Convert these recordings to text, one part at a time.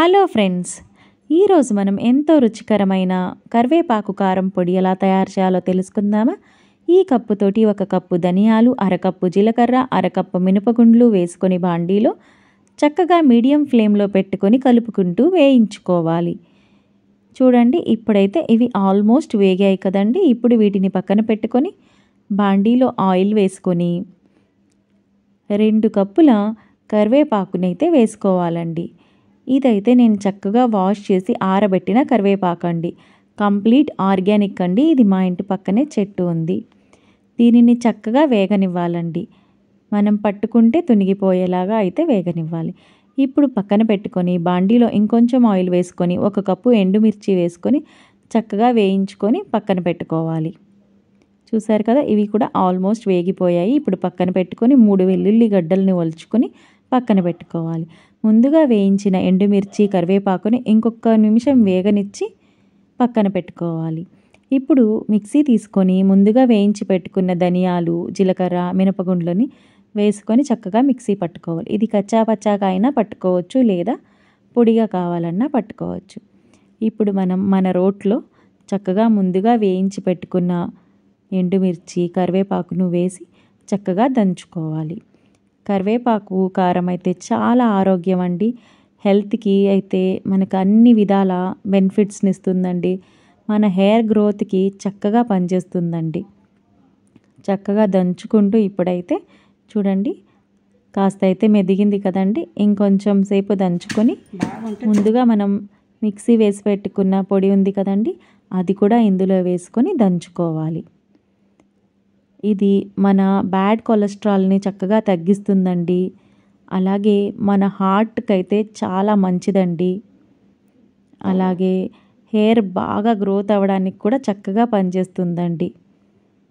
Hello friends, ఈరోజు మనం ఎంతో రుచికరమైన కరివేపాకు కారం పొడి ఎలా తయారు చేయాలో తెలుసుకుందామా. ఈ కప్పుతోటి 1 కప్పు ధనియాలు, అరకప్పు జీలకర్ర, అరకప్పు మినపగుండ్లు వేసుకొని బాండీలో చక్కగా మీడియం ఫ్లేమ్లో పెట్టుకొని కలుపుకుంటూ వేయించుకోవాలి. చూడండి, ఇప్పుడైతే ఇవి ఆల్మోస్ట్ వేగాయి కదండి. ఇప్పుడు వీటిని పక్కన పెట్టుకొని బాండీలో ఆయిల్ వేసుకొని 2 కప్పుల కరివేపాకునైతే వేసుకోవాలండి. ఇదైతే నేను చక్కగా వాష్ చేసి ఆరబెట్టిన కరివేపాకు అండి. కంప్లీట్ ఆర్గానిక్ అండి. ఇది మా ఇంటి పక్కనే చెట్టు ఉంది. దీనిని చక్కగా వేగనివ్వాలండి. మనం పట్టుకుంటే తునిగిపోయేలాగా అయితే వేగనివ్వాలి. ఇప్పుడు పక్కన పెట్టుకొని బాండీలో ఇంకొంచెం ఆయిల్ వేసుకొని 1 కప్పు ఎండుమిర్చి వేసుకొని చక్కగా వేయించుకొని పక్కన పెట్టుకోవాలి. చూసారు కదా, ఇవి కూడా ఆల్మోస్ట్ వేగిపోయాయి. ఇప్పుడు పక్కన పెట్టుకొని 3 వెల్లుల్లి గడ్డల్ని ఒలుచుకొని పక్కన పెట్టుకోవాలి. ముందుగా వేయించిన ఎండుమిర్చి, కరివేపాకుని ఇంకొక నిమిషం వేగనిచ్చి పక్కన పెట్టుకోవాలి. ఇప్పుడు మిక్సీ తీసుకొని ముందుగా వేయించి పెట్టుకున్న ధనియాలు, జీలకర్ర, మినపగుండ్లని వేసుకొని చక్కగా మిక్సీ పట్టుకోవాలి. ఇది కచ్చాపచ్చాగా అయినా పట్టుకోవచ్చు, లేదా పొడిగా కావాలన్నా పట్టుకోవచ్చు. ఇప్పుడు మనం మన రోట్లో చక్కగా ముందుగా వేయించి పెట్టుకున్న ఎండుమిర్చి, కరివేపాకును వేసి చక్కగా దంచుకోవాలి. కరివేపాకు కారం అయితే చాలా ఆరోగ్యం అండి. హెల్త్కి అయితే మనకు అన్ని విధాల బెనిఫిట్స్ని ఇస్తుందండి. మన హెయిర్ గ్రోత్కి చక్కగా పనిచేస్తుందండి. చక్కగా దంచుకుంటూ ఇప్పుడైతే చూడండి, కాస్త అయితే మెదిగింది కదండి. ఇంకొంచెం సేపు దంచుకొని ముందుగా మనం మిక్సీ వేసి పెట్టుకున్న పొడి ఉంది కదండి, అది కూడా ఇందులో వేసుకొని దంచుకోవాలి. ఇది మన బ్యాడ్ కొలెస్ట్రాల్ని చక్కగా తగ్గిస్తుందండి. అలాగే మన హార్ట్కి అయితే చాలా మంచిదండి. అలాగే హెయిర్ బాగా గ్రోత్ అవ్వడానికి కూడా చక్కగా పనిచేస్తుందండి.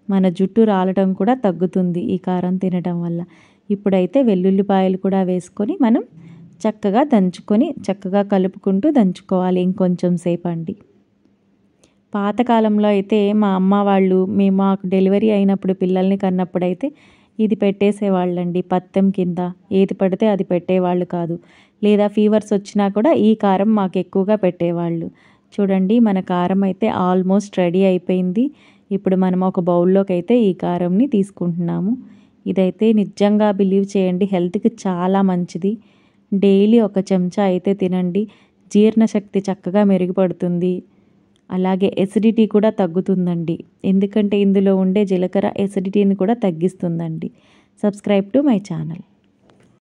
మన జుట్టు రాలడం కూడా తగ్గుతుంది ఈ కారం తినడం వల్ల. ఇప్పుడైతే వెల్లుల్లిపాయలు కూడా వేసుకొని మనం చక్కగా దంచుకొని చక్కగా కలుపుకుంటూ దంచుకోవాలి ఇంకొంచెం సేపు అండి. పాతకాలంలో అయితే మా అమ్మ వాళ్ళు మాకు డెలివరీ అయినప్పుడు పిల్లల్ని కన్నప్పుడైతే ఇది పెట్టేసేవాళ్ళండి. పత్తెం కింద ఏది పడితే అది పెట్టేవాళ్ళు కాదు. లేదా ఫీవర్స్ వచ్చినా కూడా ఈ కారం మాకు ఎక్కువగా పెట్టేవాళ్ళు. చూడండి, మన కారం అయితే ఆల్మోస్ట్ రెడీ అయిపోయింది. ఇప్పుడు మనం ఒక బౌల్లోకి అయితే ఈ కారంని తీసుకుంటున్నాము. ఇదైతే నిజంగా బిలీవ్ చేయండి, హెల్త్కి చాలా మంచిది. డైలీ 1 చెంచా అయితే తినండి. జీర్ణశక్తి చక్కగా మెరుగుపడుతుంది. అలాగే ఎసిడిటీ కూడా తగ్గుతుందండి. ఎందుకంటే ఇందులో ఉండే జీలకర్ర ఎసిడిటీని కూడా తగ్గిస్తుందండి. Subscribe to my channel.